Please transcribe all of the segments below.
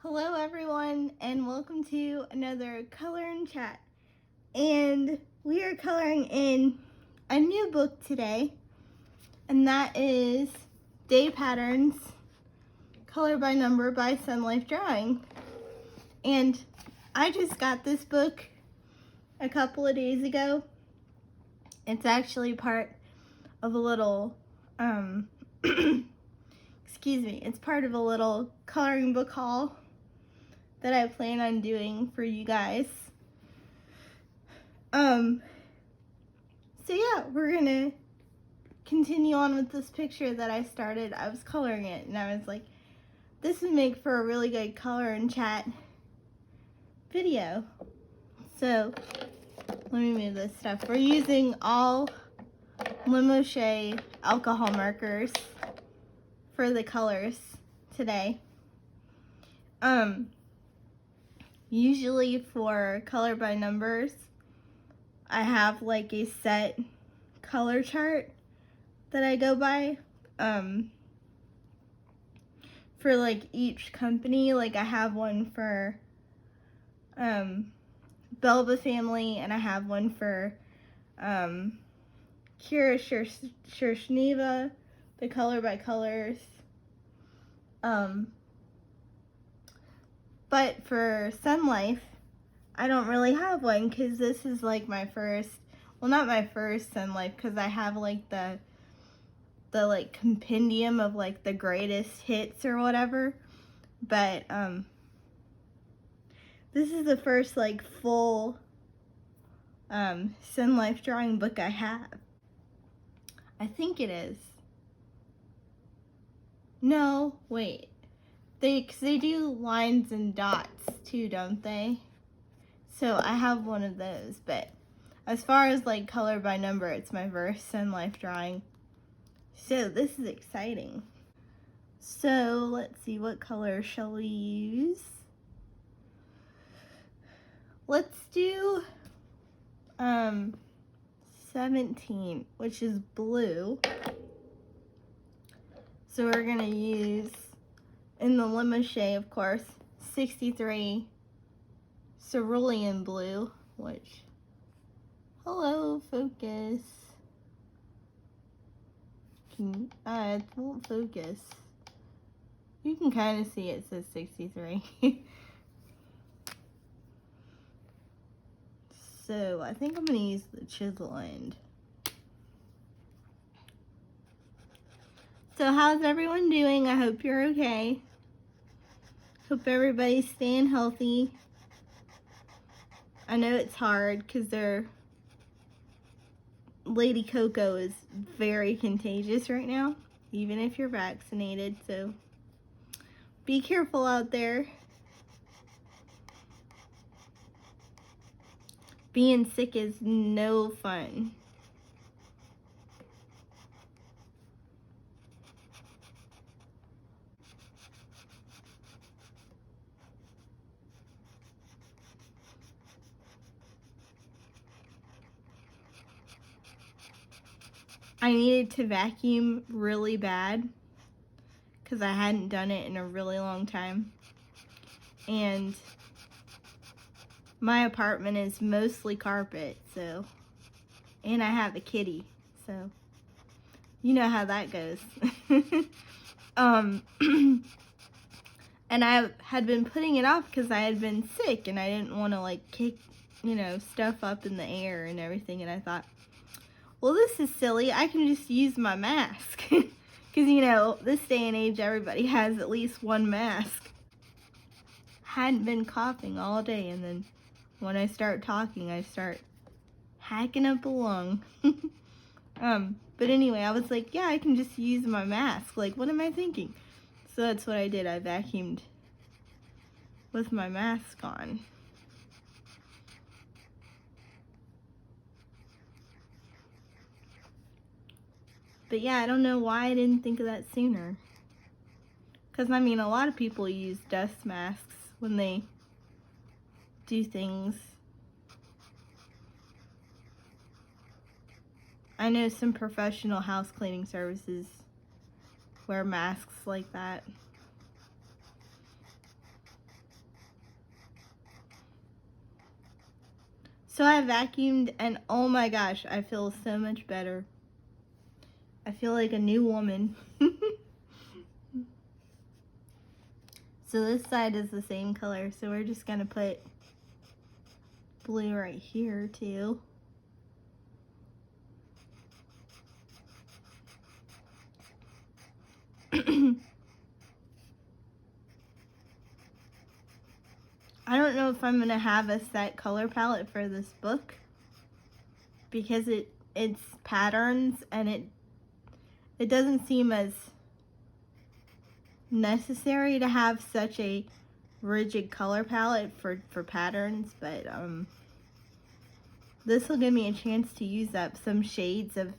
Hello everyone and welcome to another Color and Chat. And we are coloring in a new book today, and that is Day Patterns Color by Number by Sun Life Drawing. And I just got this book a couple of days ago. It's actually part of a little it's part of a little coloring book haul that I plan on doing for you guys. So yeah, we're gonna continue on with this picture that I started. I was coloring it and I was like, this would make for a really good color and chat video. So let me move this stuff. We're using all Limoche alcohol markers for the colors today. Usually for color by numbers, I have like a set color chart that I go by. For like each company, like I have one for Belva family, and I have one for Kira Shershniva, the color by colors. But for Sun Life, I don't really have one because this is like my first, well, not my first Sun Life, because I have like the like compendium of like the greatest hits or whatever. But this is the first like full Sun Life drawing book I have. I think it is. No, wait. Cause they do lines and dots too, don't they? So I have one of those, but as far as like color by number, it's my first Sun Life drawing. So this is exciting. So let's see, what color shall we use? Let's do 17, which is blue. So we're gonna use, in the Limoche, of course, 63 cerulean blue, which, hello, focus. It won't focus. You can kind of see it says 63. So I think I'm gonna use the chisel end. So how's everyone doing? I hope you're okay. Hope everybody's staying healthy. I know it's hard because Lady Coco is very contagious right now, even if you're vaccinated, so be careful out there. Being sick is no fun. I needed to vacuum really bad because I hadn't done it in a really long time. And my apartment is mostly carpet, so, and I have a kitty, so you know how that goes. And I had been putting it off because I had been sick and I didn't want to like kick, stuff up in the air and everything, and I thought, well, this is silly. I can just use my mask. Because, this day and age, everybody has at least one mask. Hadn't been coughing all day, and then when I start talking, I start hacking up a lung. But anyway, I was like, yeah, I can just use my mask. Like, what am I thinking? So that's what I did. I vacuumed with my mask on. But yeah, I don't know why I didn't think of that sooner. Because, a lot of people use dust masks when they do things. I know some professional house cleaning services wear masks like that. So I vacuumed and oh my gosh, I feel so much better. I feel like a new woman. So this side is the same color, so we're just gonna put blue right here too. I don't know if I'm gonna have a set color palette for this book because it's patterns and it doesn't seem as necessary to have such a rigid color palette for patterns, but this will give me a chance to use up some shades of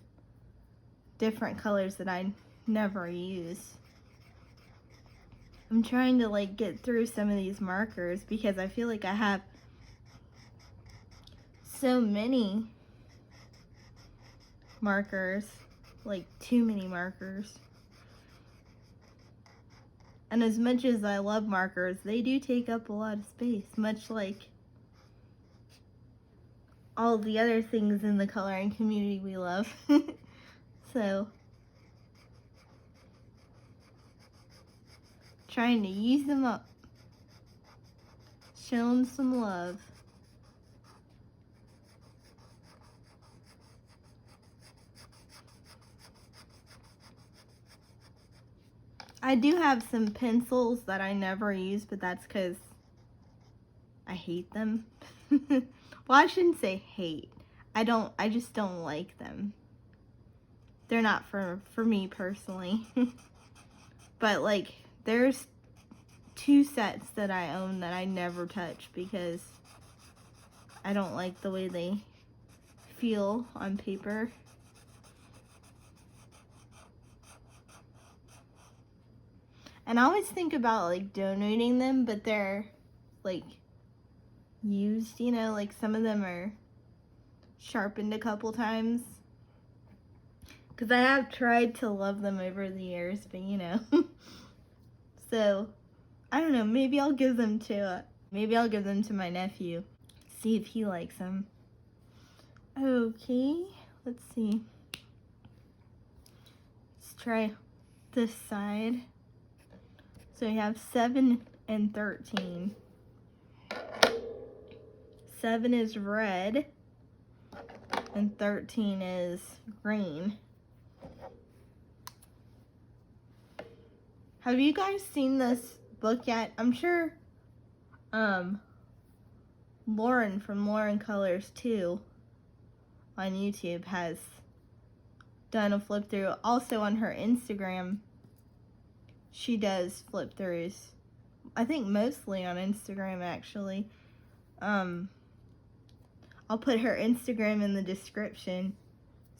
different colors that I never use. I'm trying to like get through some of these markers because I feel like I have so many markers, like too many markers. And as much as I love markers, they do take up a lot of space, much like all the other things in the coloring community we love. So, trying to use them up. Show them some love. I do have some pencils that I never use, but that's because I hate them. Well, I shouldn't say hate. I just don't like them. They're not for me personally. But like, there's 2 sets that I own that I never touch because I don't like the way they feel on paper. And I always think about like donating them, but they're like used, you know, like some of them are sharpened a couple times. Because I have tried to love them over the years, but you know. So, I don't know, maybe I'll give them to my nephew. See if he likes them. Okay, let's see. Let's try this side. So we have 7 and 13. 7 is red and 13 is green. Have you guys seen this book yet? I'm sure Lauren from Lauren Colors 2 on YouTube has done a flip through. Also on her Instagram, she does flip throughs. I think mostly on Instagram actually. I'll put her Instagram in the description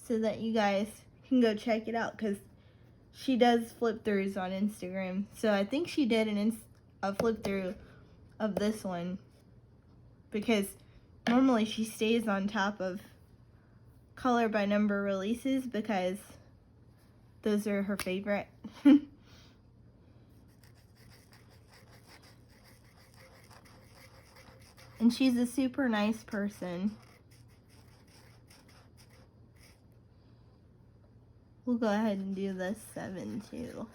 so that you guys can go check it out because she does flip throughs on Instagram. So I think she did a flip through of this one because normally she stays on top of color by number releases because those are her favorite. And she's a super nice person. We'll go ahead and do this 7 too.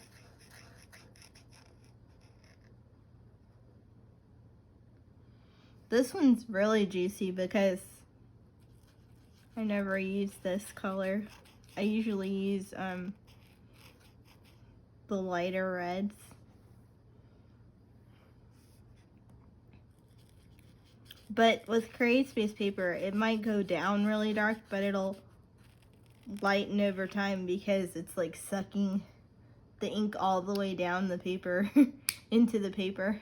This one's really juicy because I never use this color. I usually use the lighter reds. But with Create Space paper, it might go down really dark, but it'll lighten over time because it's like sucking the ink all the way down the paper into the paper.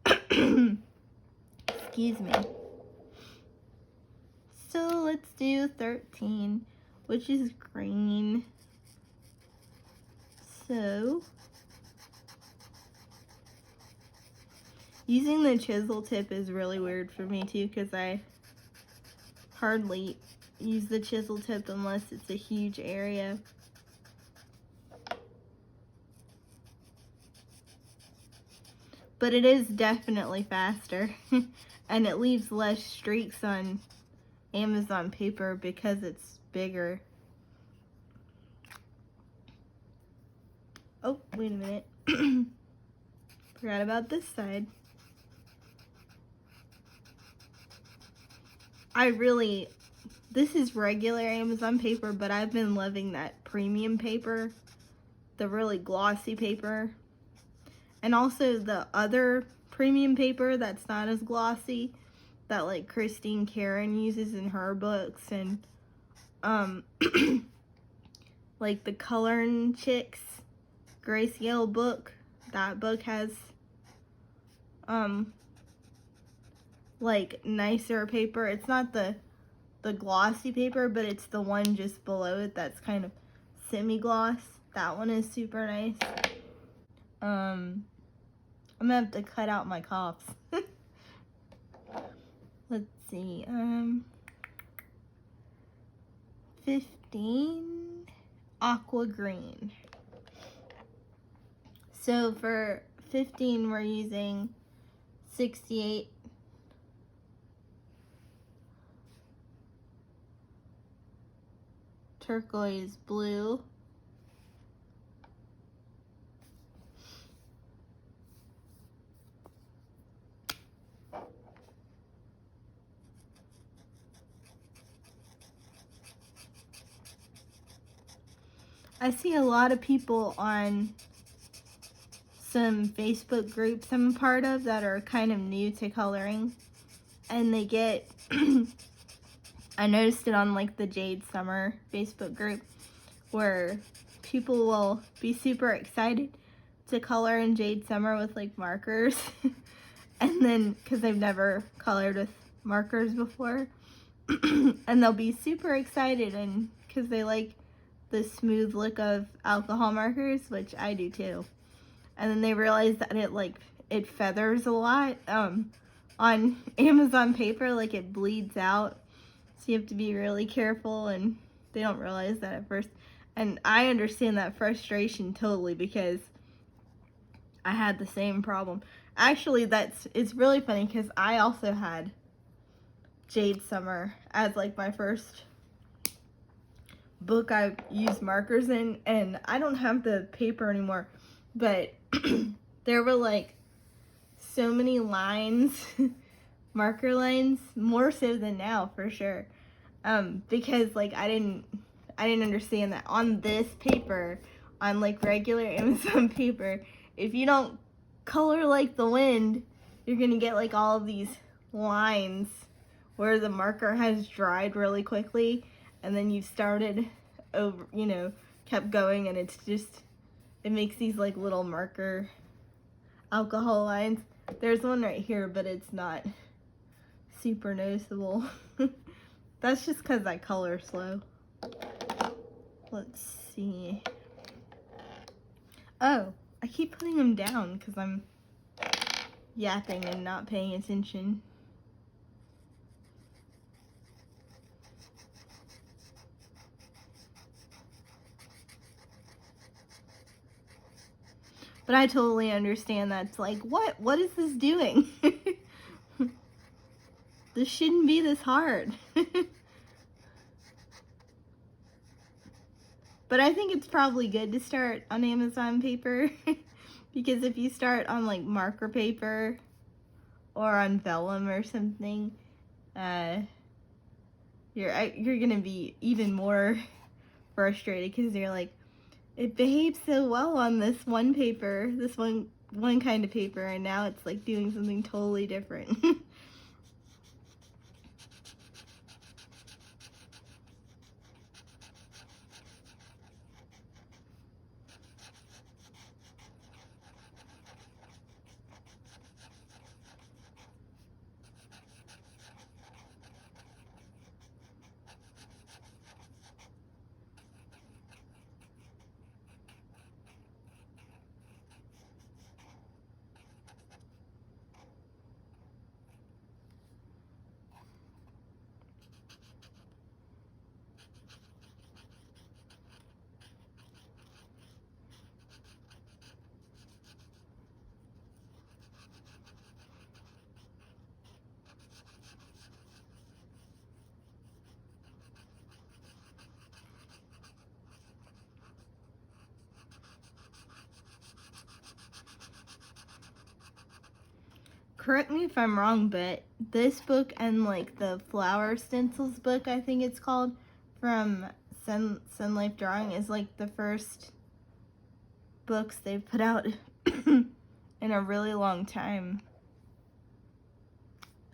Excuse me. So let's do 13, which is green. So using the chisel tip is really weird for me too because I hardly use the chisel tip unless it's a huge area. But it is definitely faster. and it leaves less streaks on Amazon paper because it's bigger. Oh, wait a minute. Forgot about this side. This is regular Amazon paper, but I've been loving that premium paper, the really glossy paper, and also the other premium paper that's not as glossy that like Christine Karen uses in her books, and like the Coloring Chicks Grayscale book. That book has like nicer paper. It's not the glossy paper, but it's the one just below it that's kind of semi-gloss. That one is super nice. I'm gonna have to cut out my coughs. Let's see. 15 aqua green. So for 15 we're using 68 turquoise blue, I see a lot of people on some Facebook groups I'm a part of that are kind of new to coloring, and they get I noticed it on like the Jade Summer Facebook group where people will be super excited to color in Jade Summer with like markers and then because they've never colored with markers before and they'll be super excited and because they like the smooth look of alcohol markers, which I do too, and then they realize that it feathers a lot on Amazon paper, like it bleeds out. So you have to be really careful, and they don't realize that at first. And I understand that frustration totally because I had the same problem. Actually, it's really funny because I also had Jade Summer as like my first book I used markers in, and I don't have the paper anymore, but there were like so many lines marker lines, more so than now for sure, because like I didn't understand that on this paper, on like regular Amazon paper, if you don't color like the wind, you're gonna get like all of these lines where the marker has dried really quickly, and then you've started over, kept going, and it makes these like little marker alcohol lines. There's one right here, but it's not super noticeable. That's just because I color slow. Let's see. Oh, I keep putting them down because I'm yapping and not paying attention. But I totally understand that's like, what is this doing? This shouldn't be this hard. But I think it's probably good to start on Amazon paper because if you start on like marker paper or on vellum or something, you're gonna be even more frustrated because you're like, it behaves so well on this one paper, this one kind of paper, and now it's like doing something totally different. correct me if I'm wrong, but this book and like the flower stencils book, I think it's called, from Sun Life Drawing, is like the first books they've put out in a really long time.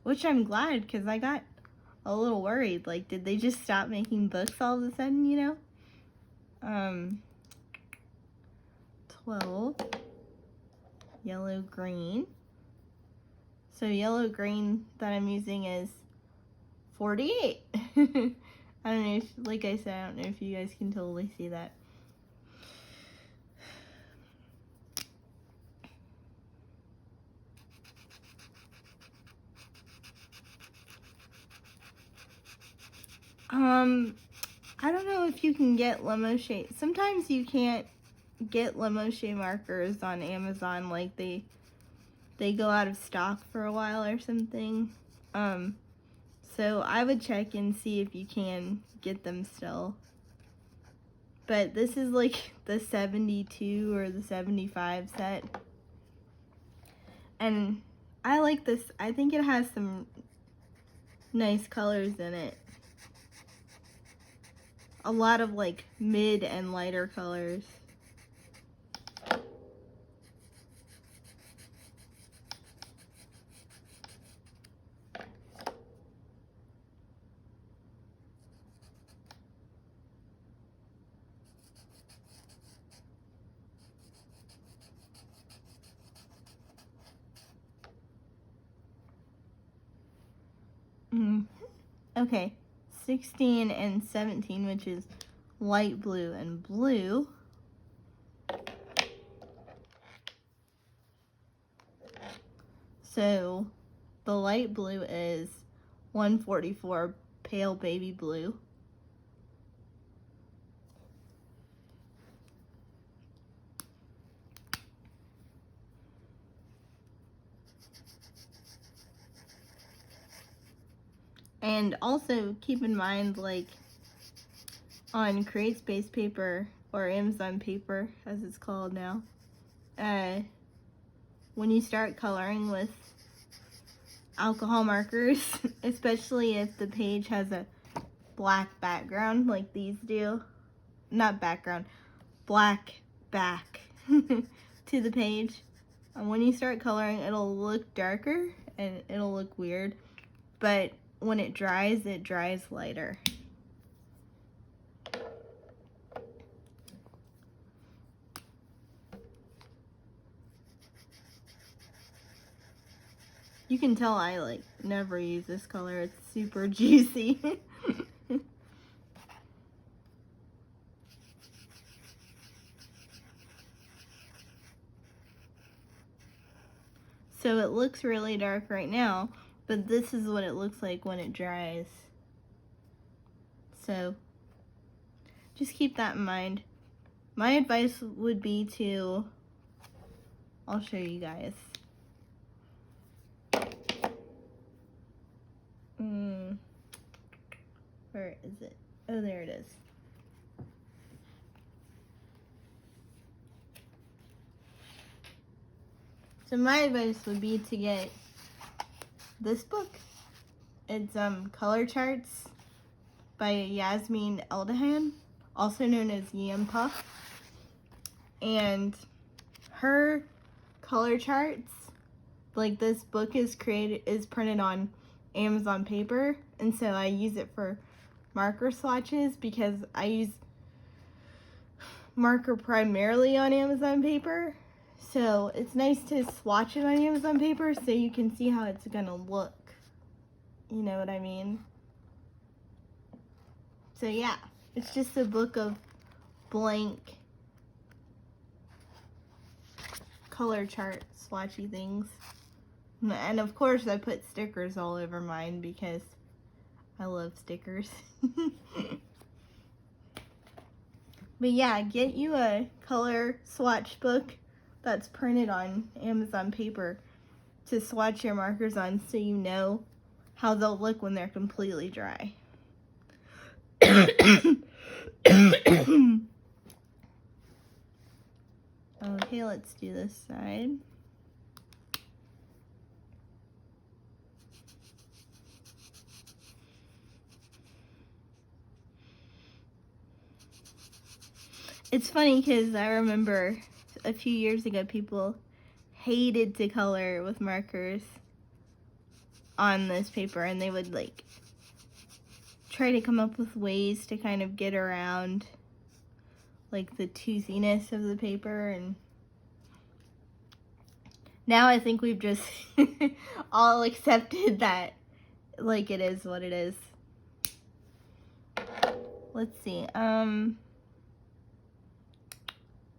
Which I'm glad, because I got a little worried. Like, did they just stop making books all of a sudden, you know? 12. Yellow, green. So yellow, green that I'm using is 48. I don't know if, like I said, I don't know if you guys can totally see that. I don't know if you can get Limoshe. Sometimes you can't get Limoshe markers on Amazon, like they go out of stock for a while or something. So I would check and see if you can get them still. But this is like the 72 or the 75 set. And I like this. I think it has some nice colors in it. A lot of like mid and lighter colors. Okay, 16 and 17, which is light blue and blue. So the light blue is 144 pale baby blue. And also keep in mind, like on CreateSpace paper or Amazon paper as it's called now, when you start coloring with alcohol markers, especially if the page has a black background like these do, not background, black back to the page, and when you start coloring it'll look darker and it'll look weird, but when it dries lighter. You can tell I like never use this color. It's super juicy. So it looks really dark right now, but this is what it looks like when it dries. So just keep that in mind. My advice would be to, I'll show you guys. Where is it? Oh, there it is. So my advice would be to get this book. It's Color Charts by Yasmin Eldahan, also known as Yam Puff. And her color charts, like this book is printed on Amazon paper, and so I use it for marker swatches because I use marker primarily on Amazon paper. So it's nice to swatch it on Amazon paper so you can see how it's gonna look. You know what I mean? So yeah, it's just a book of blank color chart swatchy things. And of course I put stickers all over mine because I love stickers. But yeah, get you a color swatch book that's printed on Amazon paper to swatch your markers on so you know how they'll look when they're completely dry. Okay, let's do this side. It's funny because I remember a few years ago people hated to color with markers on this paper, and they would like try to come up with ways to kind of get around like the toothiness of the paper. And now I think we've just all accepted that like it is what it is. Let's see,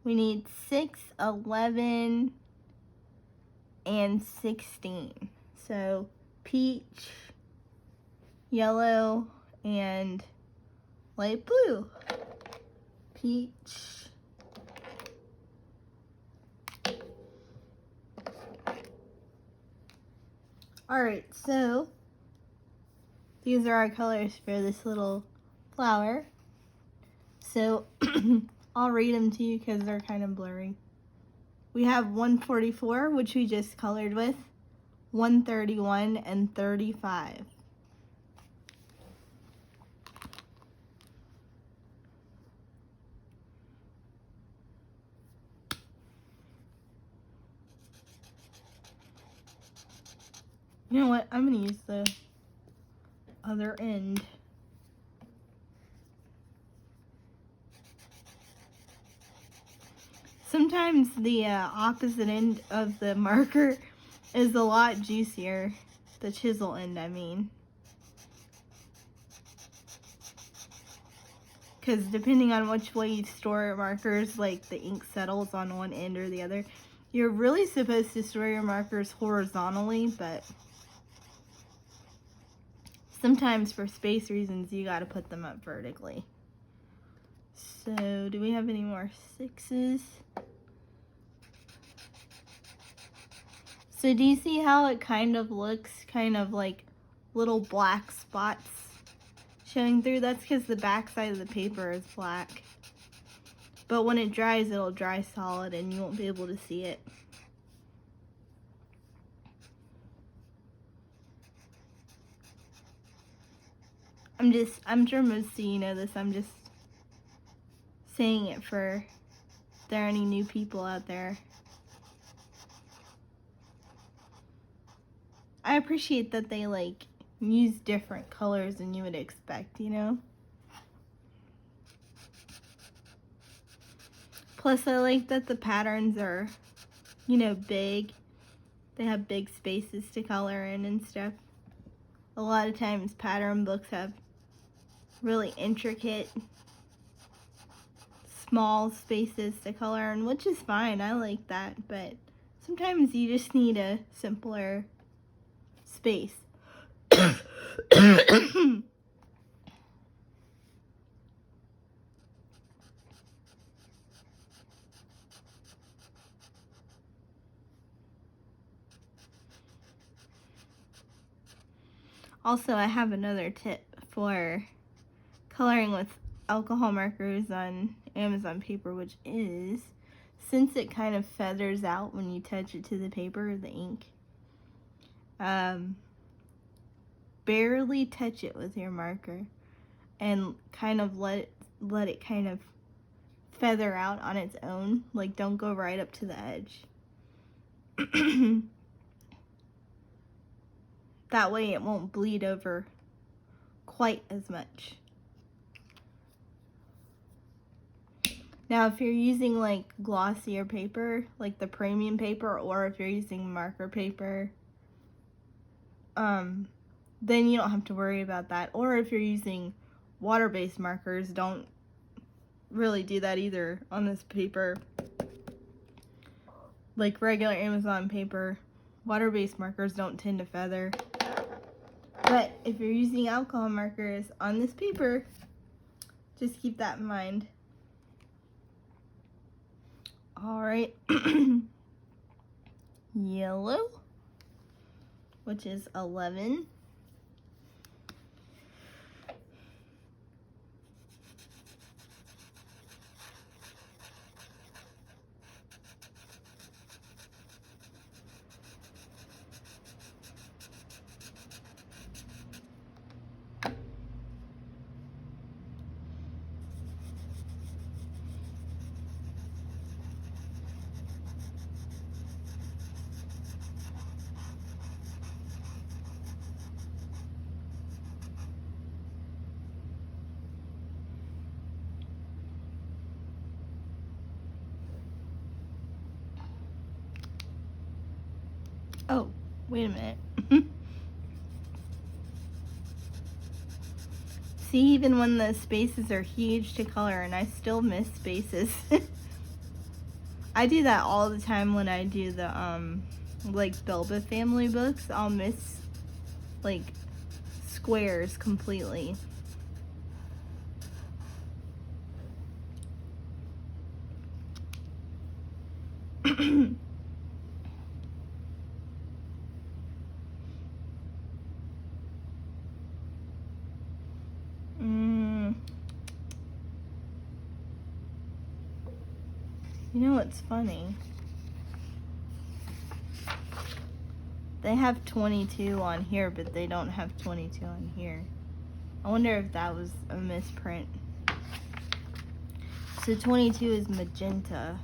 we need 6, 11, and 16. So peach, yellow, and light blue. Peach, alright, so these are our colors for this little flower. So I'll read them to you because they're kind of blurry. We have 144, which we just colored with, 131, and 35. You know what? I'm going to use the other end. Sometimes the opposite end of the marker is a lot juicier. The chisel end, I mean. Because depending on which way you store your markers, like the ink settles on one end or the other. You're really supposed to store your markers horizontally, but sometimes for space reasons you gotta put them up vertically. So, do we have any more 6s? So do you see how it kind of looks kind of like little black spots showing through? That's because the back side of the paper is black. But when it dries, it'll dry solid and you won't be able to see it. I'm sure most of you know this, I'm just saying it for if there are any new people out there. I appreciate that they like use different colors than you would expect, you know? Plus I like that the patterns are, you know, big. They have big spaces to color in and stuff. A lot of times pattern books have really intricate small spaces to color in, which is fine. I like that, but sometimes you just need a simpler space. Also, I have another tip for coloring with alcohol markers on Amazon paper, which is, since it kind of feathers out when you touch it to the paper, the ink, barely touch it with your marker and kind of let it kind of feather out on its own. Like, don't go right up to the edge. That way it won't bleed over quite as much. Now, if you're using like glossier paper, like the premium paper, or if you're using marker paper, then you don't have to worry about that. Or if you're using water-based markers, don't really do that either on this paper. Like regular Amazon paper, water-based markers don't tend to feather. But if you're using alcohol markers on this paper, just keep that in mind. Alright, yellow, which is 11. Oh, wait a minute. See, even when the spaces are huge to color, and I still miss spaces. I do that all the time when I do the, like, Bilba family books. I'll miss, like, squares completely. You know what's funny? They have 22 on here, but they don't have 22 on here. I wonder if that was a misprint. So 22 is magenta.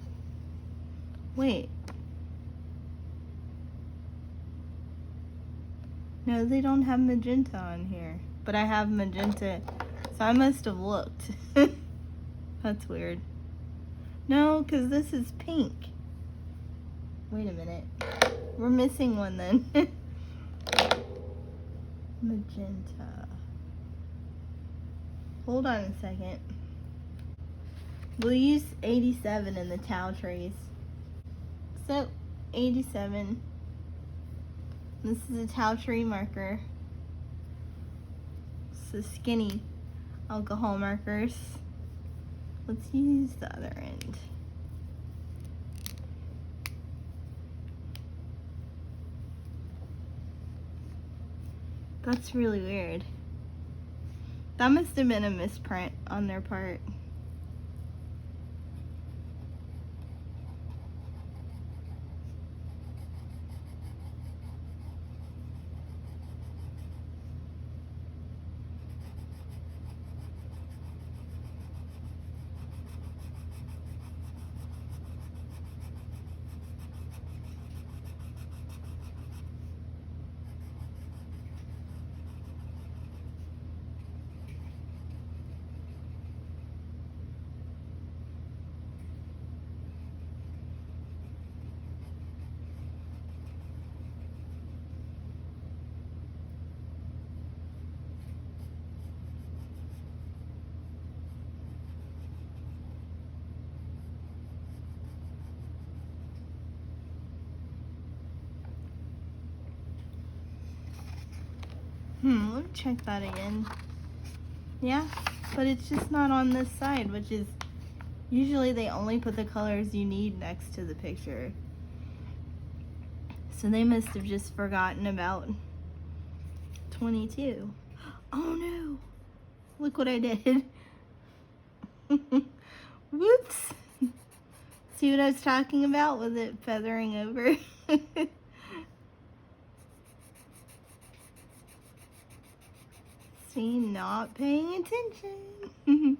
Wait. No, they don't have magenta on here. But I have magenta. So I must have looked. That's weird. No, because this is pink. Wait a minute. We're missing one then. Magenta. Hold on a second. We'll use 87 in the towel trays. So, 87. This is a towel tray marker. It's the skinny alcohol markers. Let's use the other end. That's really weird. That must have been a misprint on their part. Let me check that again. Yeah, but it's just not on this side, which is usually they only put the colors you need next to the picture. So they must have just forgotten about 22. Oh no! Look what I did. Whoops! See what I was talking about with it feathering over? See, not paying attention.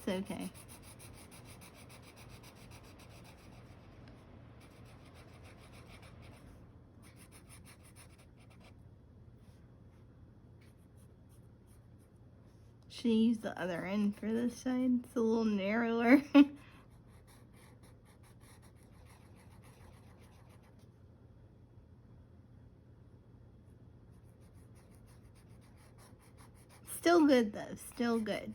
It's okay. Should use the other end for this side. It's a little narrower. Still good though, still good.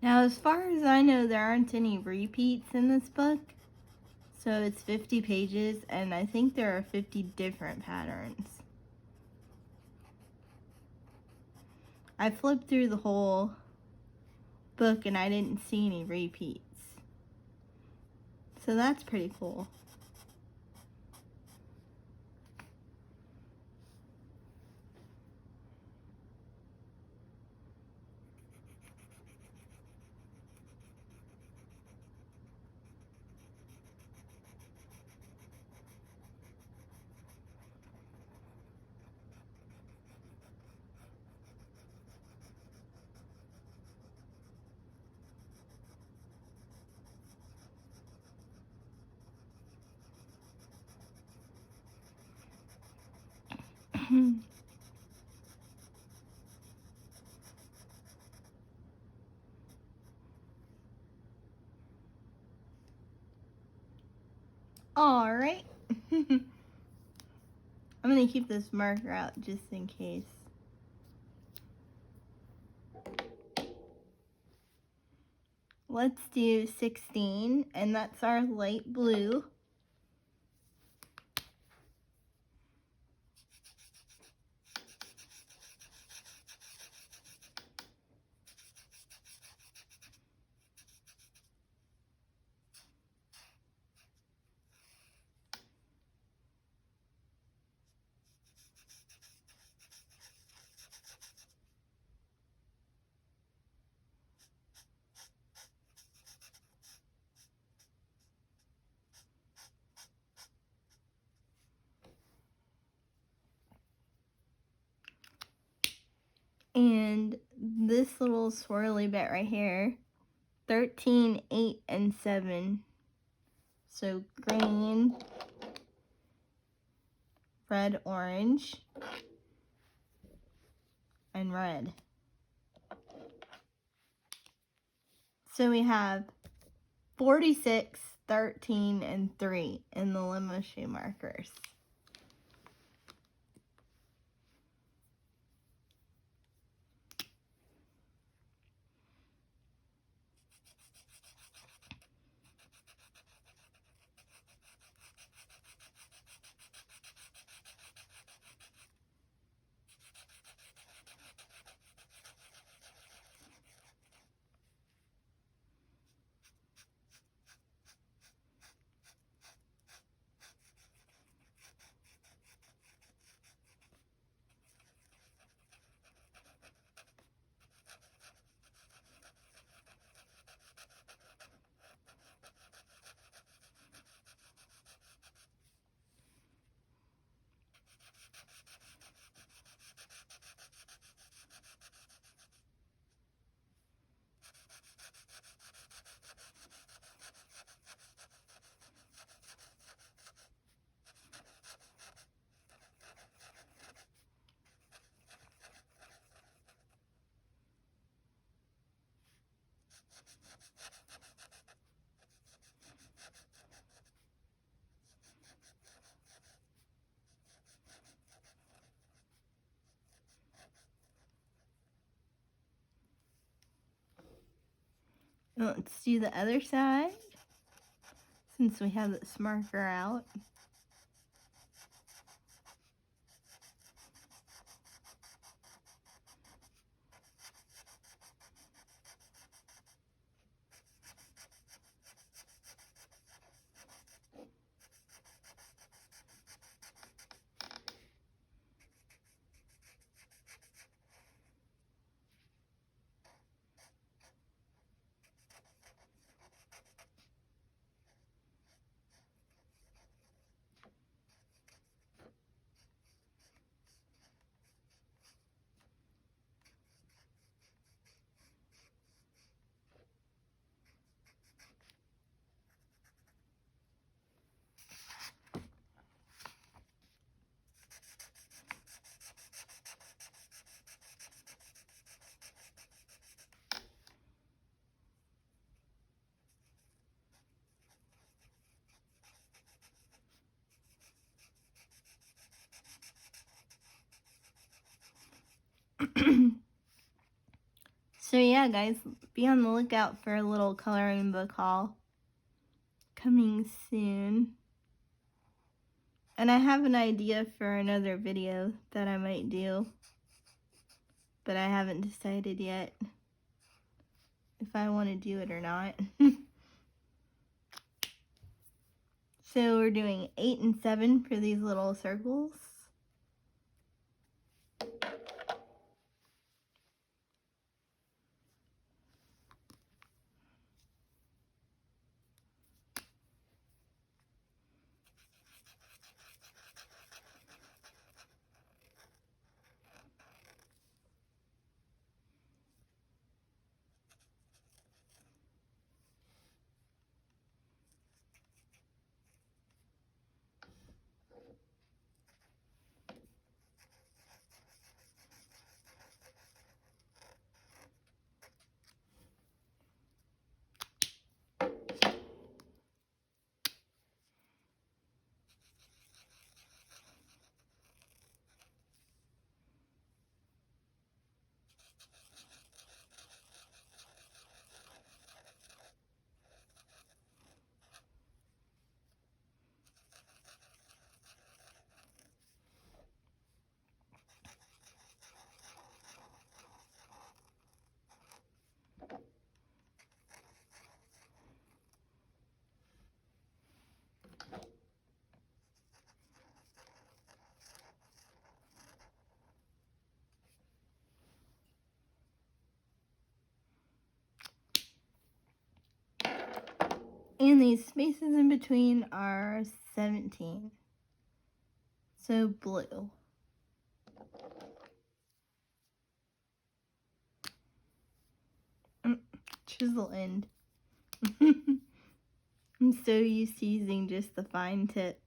Now, as far as I know, there aren't any repeats in this book. So it's 50 pages, and I think there are 50 different patterns. I flipped through the whole book and I didn't see any repeats. So that's pretty cool. Alright. I'm going to keep this marker out just in case. Let's do 16, and that's our light blue. And this little swirly bit right here, 13, 8, and 7. So green, red, orange, and red. So we have 46, 13, and 3 in the limo shoe markers. Let's do the other side, since we have this marker out. So yeah, guys, be on the lookout for a little coloring book haul coming soon. And I have an idea for another video that I might do. but I haven't decided yet if I want to do it or not. So we're doing 8 and 7 for these little circles. And these spaces in between are 17. So blue. Chisel end. I'm so used to using just the fine tip.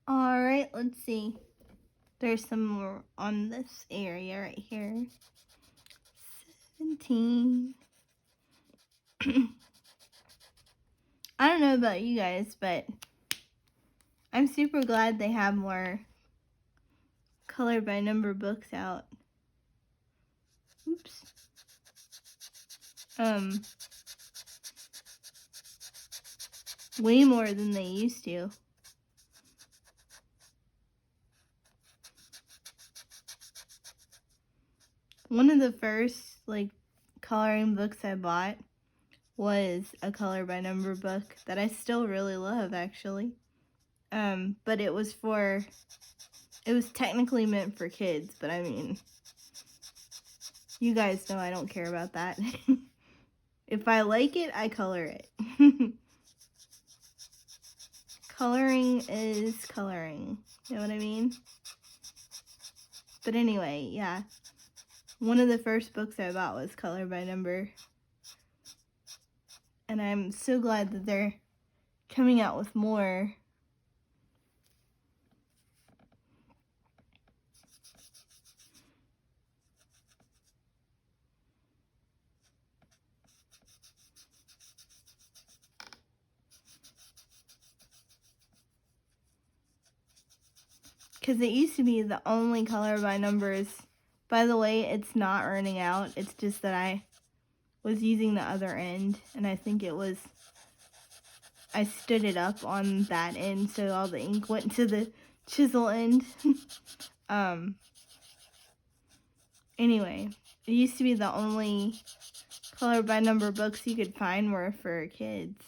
Alright, let's see. There's some more on this area right here. 17. I don't know about you guys, but I'm super glad they have more color by number books out. Oops. Way more than they used to. One of the first, coloring books I bought was a color by number book that I still really love, actually. But it was technically meant for kids, but I mean, you guys know I don't care about that. If I like it, I color it. Coloring is coloring. You know what I mean? But anyway, yeah. One of the first books I bought was color by number. And I'm so glad that they're coming out with more. Because it used to be the only color by numbers. By the way, it's not running out. It's just that I was using the other end. And I think I stood it up on that end so all the ink went to the chisel end. Anyway, it used to be the only color by number books you could find were for kids.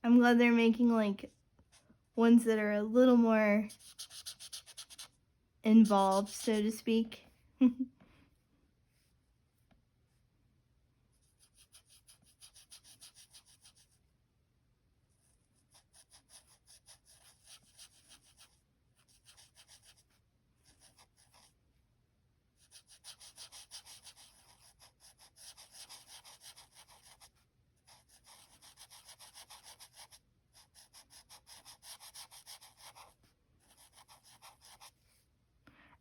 I'm glad they're making like ones that are a little more involved, so to speak.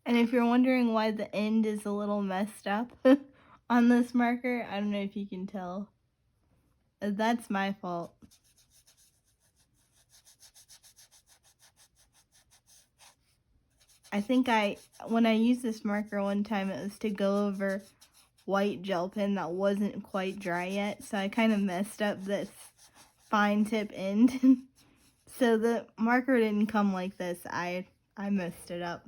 And if you're wondering why the end is a little messed up on this marker, I don't know if you can tell. That's my fault. I think when I used this marker one time, it was to go over white gel pen that wasn't quite dry yet, so I kind of messed up this fine tip end. So the marker didn't come like this. I messed it up.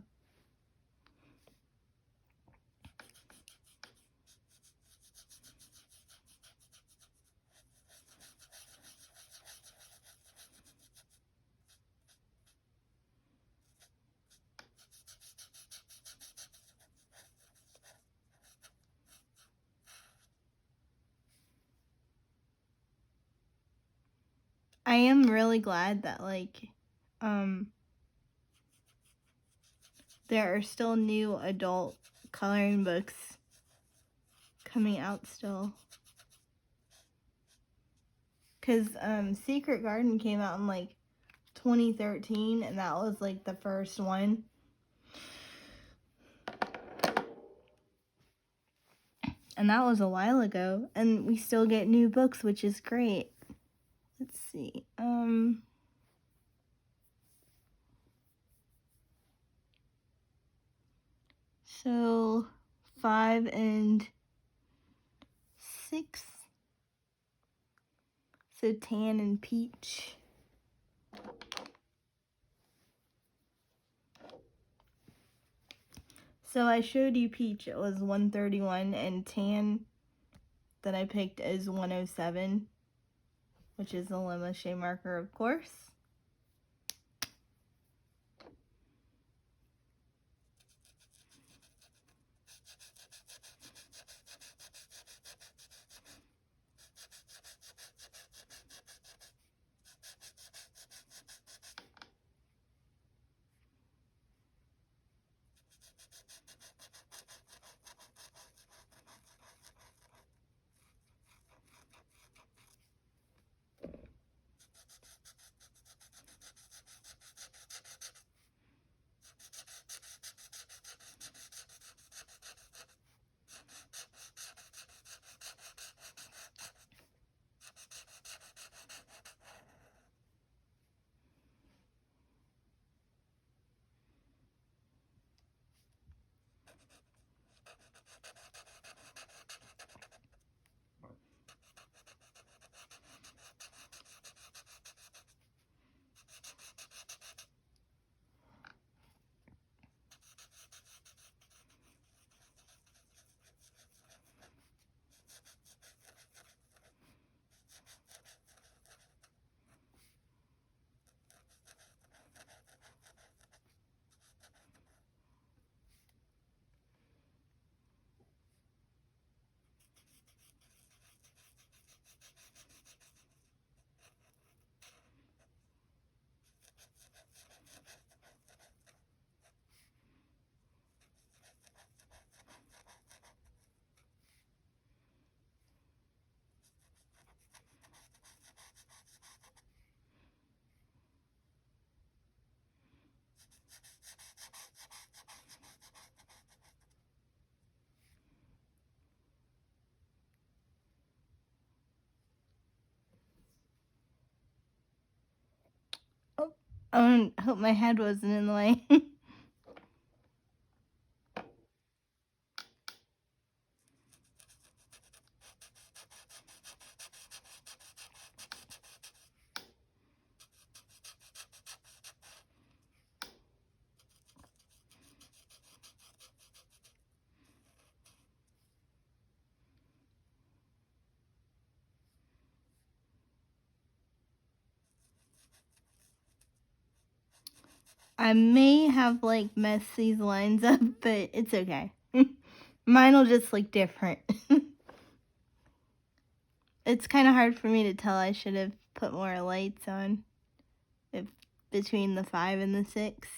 I am really glad that there are still new adult coloring books coming out still. Cause Secret Garden came out in like 2013, and that was like the first one. And that was a while ago, and we still get new books, which is great. Let's see. So 5 and 6. So tan and peach. So I showed you peach, it was 131, and tan that I picked is 107, which is the Limoche marker, of course. I hope my head wasn't in the way. I may have like messed these lines up, but it's okay. Mine will just look different. It's kind of hard for me to tell. I should have put more lights on if between the 5 and the 6.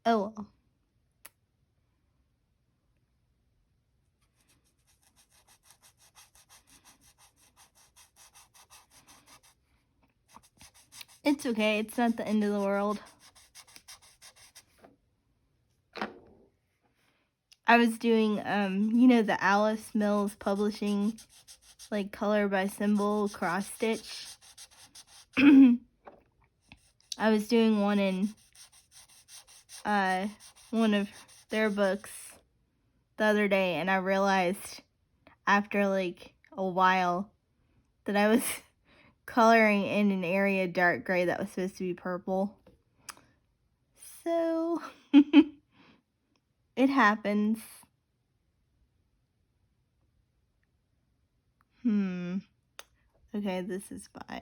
Oh well. It's okay. It's not the end of the world. I was doing, the Alice Mills Publishing, like, color by symbol cross stitch. I was doing one in, one of their books the other day, and I realized after, like, a while that I was coloring in an area dark gray that was supposed to be purple. So, it happens. Okay, this is 5.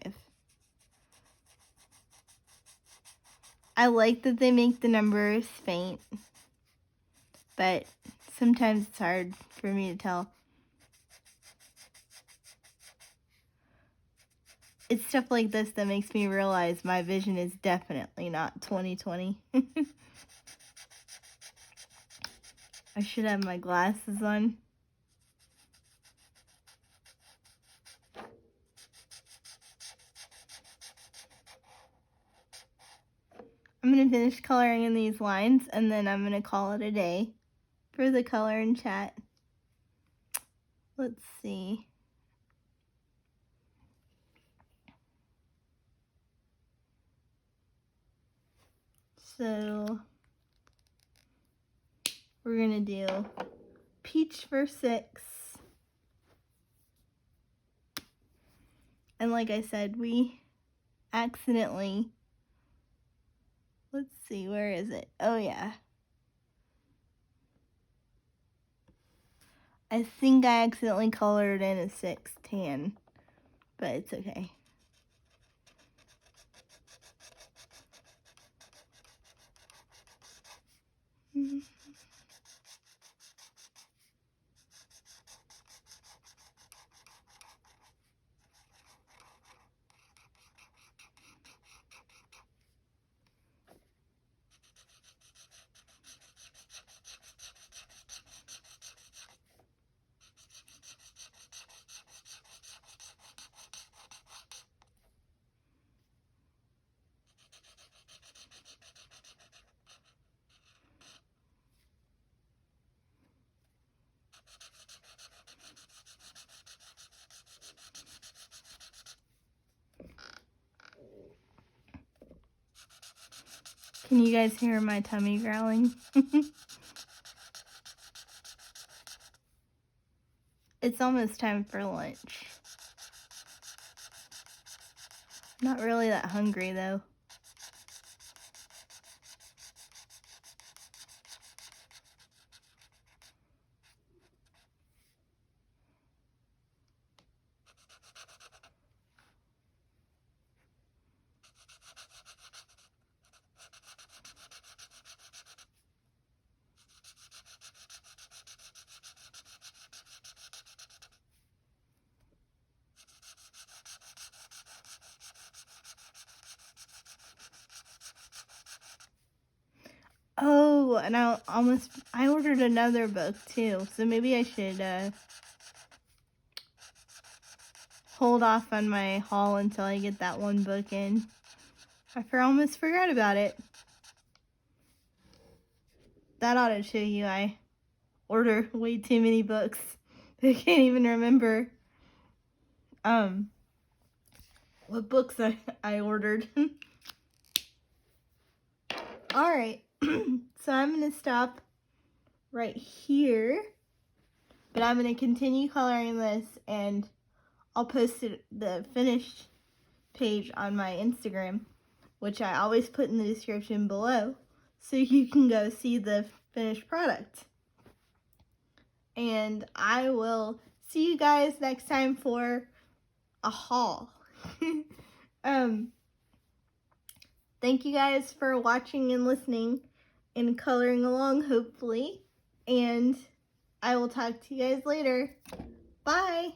I like that they make the numbers faint, but sometimes it's hard for me to tell. It's stuff like this that makes me realize my vision is definitely not 20/20. I should have my glasses on. I'm going to finish coloring in these lines, and then I'm going to call it a day for the color and chat. Let's see. So, we're going to do peach for 6. And like I said, we accidentally, let's see, where is it? Oh yeah. I think I accidentally colored in a 6 tan, but it's okay. Can you guys hear my tummy growling? It's almost time for lunch. Not really that hungry though. Oh, and I ordered another book too, so maybe I should hold off on my haul until I get that one book in. I almost forgot about it. That ought to show you I order way too many books. I can't even remember what books I ordered. Alright, so I'm going to stop right here, but I'm going to continue coloring this, and I'll post the finished page on my Instagram, which I always put in the description below, so you can go see the finished product. And I will see you guys next time for a haul. Thank you guys for watching and listening and coloring along, hopefully. And I will talk to you guys later. Bye!